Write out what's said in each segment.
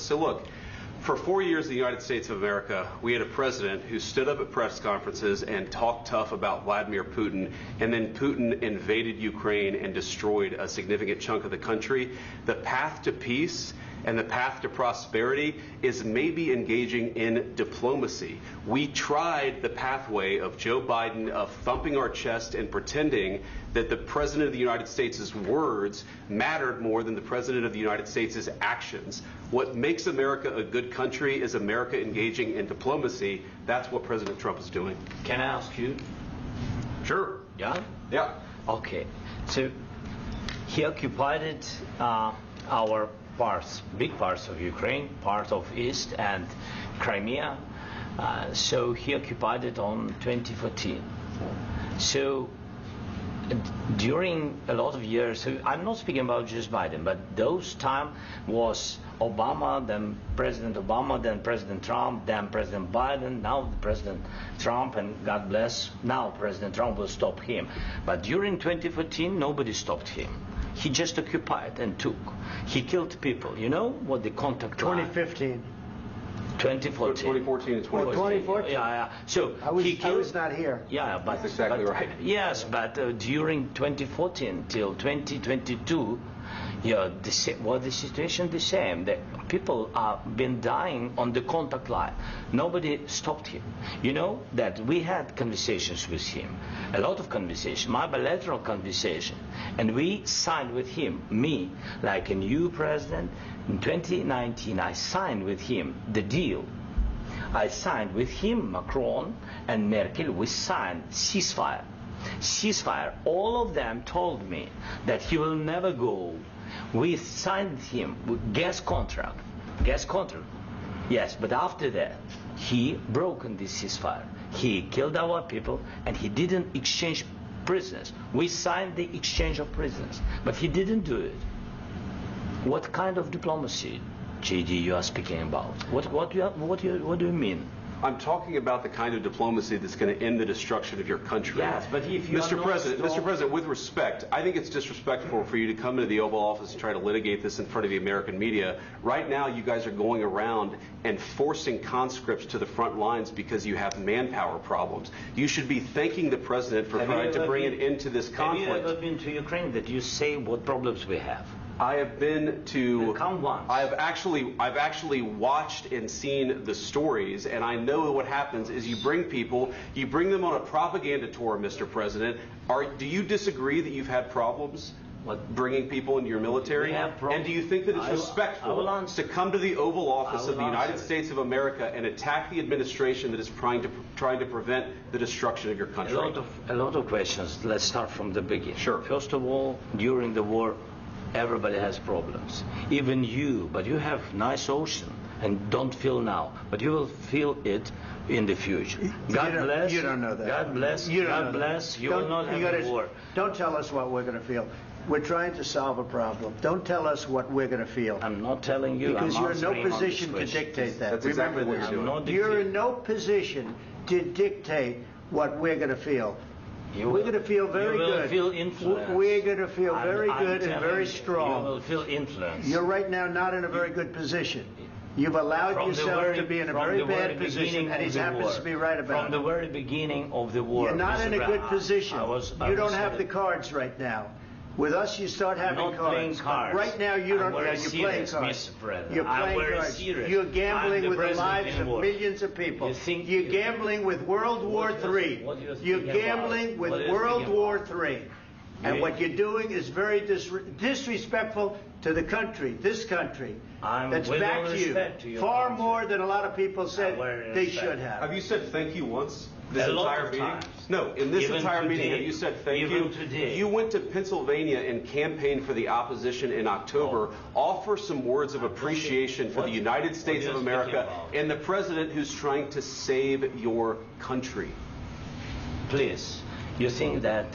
So look, for 4 years in the United States of America, we had a president who stood up at press conferences and talked tough about Vladimir Putin, and then Putin invaded Ukraine and destroyed a significant chunk of the country. The path to peace and the path to prosperity is maybe engaging in diplomacy. We tried the pathway of Joe Biden of thumping our chest and pretending that the President of the United States' words mattered more than the President of the United States' actions. What makes America a good country is America engaging in diplomacy. That's what President Trump is doing. Can I ask you? Sure. Yeah? Yeah. Okay. So he occupied our parts, big parts of Ukraine, part of East and Crimea. So he occupied it on 2014. So during a lot of years, so I'm not speaking about just Biden, but those time was Obama, then President Obama, then President Trump, then President Biden, now President Trump, and God bless, now President Trump will stop him. But during 2014, nobody stopped him. He just occupied and took. He killed people. You know what the contact 2015. 2014 and 2014. 2014. Yeah. So I was not here. Yeah, but that's exactly right. Yes, but during 2014 till 2022, yeah, the situation the same. The people have been dying on the contact line. Nobody stopped him. You know that we had conversations with him, a lot of conversation, my bilateral conversation, and we signed with him, me, like a new president. In 2019, I signed with him the deal. I signed with him, Macron and Merkel, we signed ceasefire. Ceasefire. All of them told me that he will never go. We signed him with gas contract. Gas contract. Yes, but after that, he broke this ceasefire. He killed our people and he didn't exchange prisoners. We signed the exchange of prisoners, but he didn't do it. What kind of diplomacy, JD, you are speaking about? What do you mean? I'm talking about the kind of diplomacy that's going to end the destruction of your country. Yes, but if you Mr. President, with respect, I think it's disrespectful for you to come into the Oval Office and try to litigate this in front of the American media. Right now, you guys are going around and forcing conscripts to the front lines because you have manpower problems. You should be thanking the President for trying to bring an end to this conflict. Have you ever been to Ukraine that you say what problems we have? I have been to. Come once. I've actually watched and seen the stories, and I know what happens is you bring them on a propaganda tour, Mr. President. Do you disagree that you've had problems bringing people into your military? And do you think that it's respectful to come to the Oval Office of the United States of America and attack the administration that is trying to prevent the destruction of your country? A lot of questions. Let's start from the beginning. Sure. First of all, during the war, everybody has problems, even you, but you have nice ocean and don't feel now, but you will feel it in the future. God bless. You don't know that. God bless. God bless. You will not have a war. Don't tell us what we're going to feel. We're trying to solve a problem. Don't tell us what we're going to feel. I'm not telling you. Because you're in no position to dictate that. That's exactly what you're doing. You're in no position to dictate what we're going to feel. We're going to feel very good. You will feel influenced. We're going to feel very good and very strong. You will feel influenced. You're right now not in a very good position. You've allowed yourself to be in a very bad position, and he happens to be right about it. From the very beginning of the war. You're not in a good position. You don't have the cards right now. With us, you start having cards. Right now, you don't. You're playing cards. You're playing cards. You're gambling with the lives of millions of people. You're gambling with World War III. You're gambling with World War III. And what you're doing is very disrespectful to the country, this country, that's back to you, far more than a lot of people said they should have. Have you said thank you once? This entire meeting? No, in this entire meeting, have you said thank you? You went to Pennsylvania and campaigned for the opposition in October. Offer some words of appreciation for the United States of America and the president who's trying to save your country. Please, you think that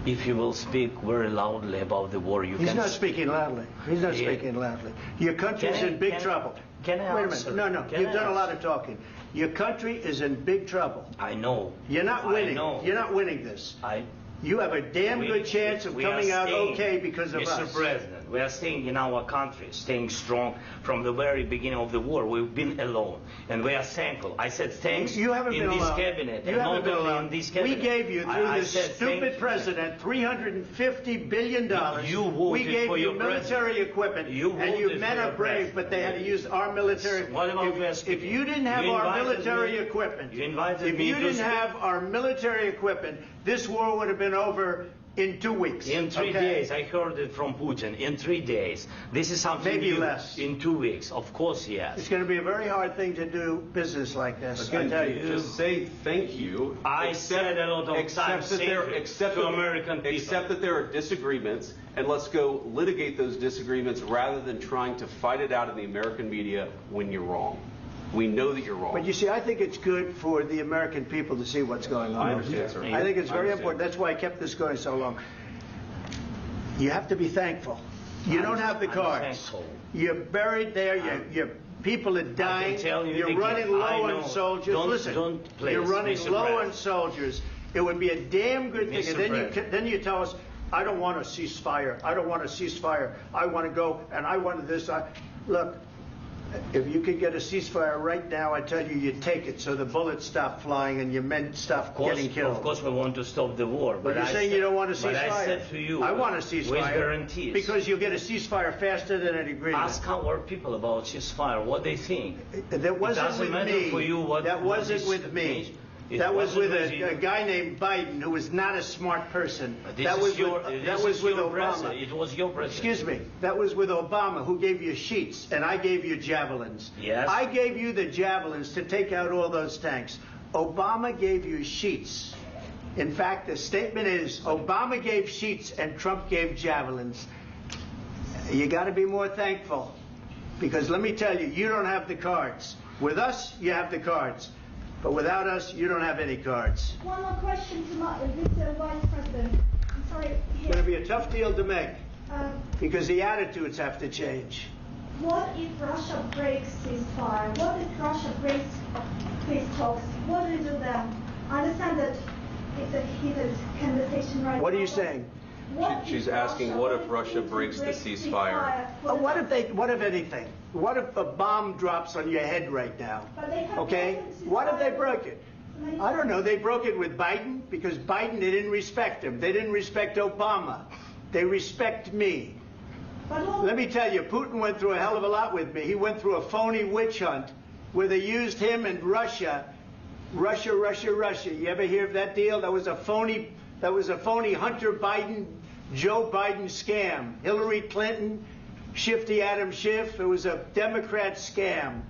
if you will speak very loudly about the war, you can... He's not speaking loudly. He's not speaking loudly. Your country's in big trouble. Can I Wait a minute. No. You've done a lot of talking. Your country is in big trouble. I know. You're not winning. You're not winning this. You have a damn good chance of coming out okay because of us. Mr. President, We are staying in our country, staying strong from the very beginning of the war. We've been alone, and we are thankful. I said thanks you haven't in been this alone. cabinet, you and haven't not been only alone. in this cabinet. We gave you, through this stupid president, $350 billion. You voted we gave for you your military equipment, and you men are brave, but they had to use our military. What about if you didn't have our military equipment, if you didn't have our military equipment, this war would have been over in 2 weeks. In 3 days. I heard it from Putin. In 3 days. This is something maybe new. Less. In 2 weeks. Of course, yes. It's going to be a very hard thing to do business like this. Again, I tell you. just say thank you. I said a lot of times to American people. Accept that there are disagreements, and let's go litigate those disagreements rather than trying to fight it out in the American media when you're wrong. We know that you're wrong. But you see, I think it's good for the American people to see what's going on. I understand, sir. I think it's very important. That's why I kept this going so long. You have to be thankful. You don't have the cards. You're buried there. Your people are dying. You're running low on soldiers. Listen, you're running low on soldiers. It would be a damn good thing. And then you tell us, I don't want a ceasefire. I don't want a ceasefire. I want to go, and I want this. Look. If you could get a ceasefire right now, I tell you, you'd take it so the bullets stop flying and your men stop getting killed. Of course, we want to stop the war. But you're saying you don't want a ceasefire. But I said to you, I want a ceasefire. With guarantees. Because you'll get a ceasefire faster than an agreement. Ask our people about ceasefire, what they think. That wasn't with me. For you what, that wasn't with me. That was with a guy named Biden, who was not a smart person. That was with Obama. It was your president. Excuse me. That was with Obama, who gave you sheets, and I gave you javelins. Yes. I gave you the javelins to take out all those tanks. Obama gave you sheets. In fact, the statement is Obama gave sheets and Trump gave javelins. You got to be more thankful, because let me tell you, you don't have the cards. With us, you have the cards. But without us, you don't have any cards. One more question to Mr. Vice President. I'm sorry. It's going to be a tough deal to make because the attitudes have to change. What if Russia breaks ceasefire? What if Russia breaks peace talks? What do you do then? I understand that it's a heated conversation right now. What are you saying? She's asking, what if Russia breaks the ceasefire? What if anything? What if a bomb drops on your head right now? Okay? What if they broke it? I don't know. They broke it with Biden because Biden, they didn't respect him. They didn't respect Obama. They respect me. Let me tell you, Putin went through a hell of a lot with me. He went through a phony witch hunt where they used him and Russia. Russia. You ever hear of that deal? That was a phony Hunter Biden, Joe Biden scam. Hillary Clinton, Shifty Adam Schiff. It was a Democrat scam.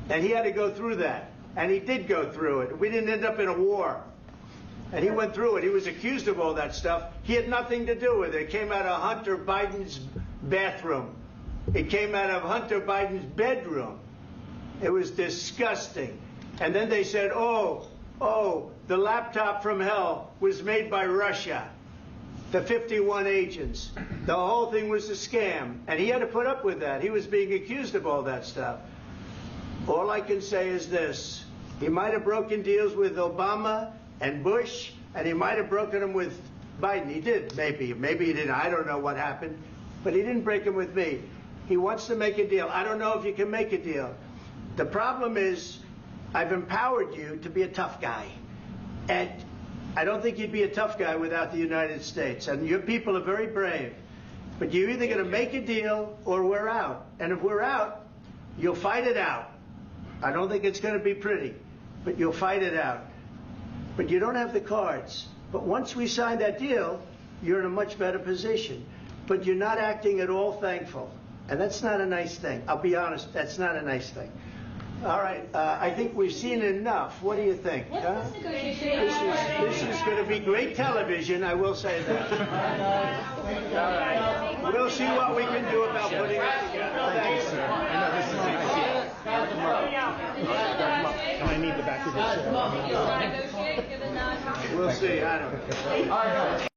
And he had to go through that. And he did go through it. We didn't end up in a war. And he went through it. He was accused of all that stuff. He had nothing to do with it. It came out of Hunter Biden's bathroom. It came out of Hunter Biden's bedroom. It was disgusting. And then they said, oh, the laptop from hell was made by Russia. The 51 agents. The whole thing was a scam. And he had to put up with that. He was being accused of all that stuff. All I can say is this. He might have broken deals with Obama and Bush, and he might have broken them with Biden. He did, maybe. Maybe he didn't. I don't know what happened. But he didn't break them with me. He wants to make a deal. I don't know if you can make a deal. The problem is I've empowered you to be a tough guy. And I don't think you'd be a tough guy without the United States. And your people are very brave. But you're either going to make a deal or we're out. And if we're out, you'll fight it out. I don't think it's going to be pretty, but you'll fight it out. But you don't have the cards. But once we sign that deal, you're in a much better position. But you're not acting at all thankful. And that's not a nice thing. I'll be honest, that's not a nice thing. All right, I think we've seen enough. What do you think? Huh? This is going to be great television, I will say that. All right. We'll see what we can do about putting it together. Thank you, sir. I know this is nice. I need the back of the chair. We'll see. I don't know.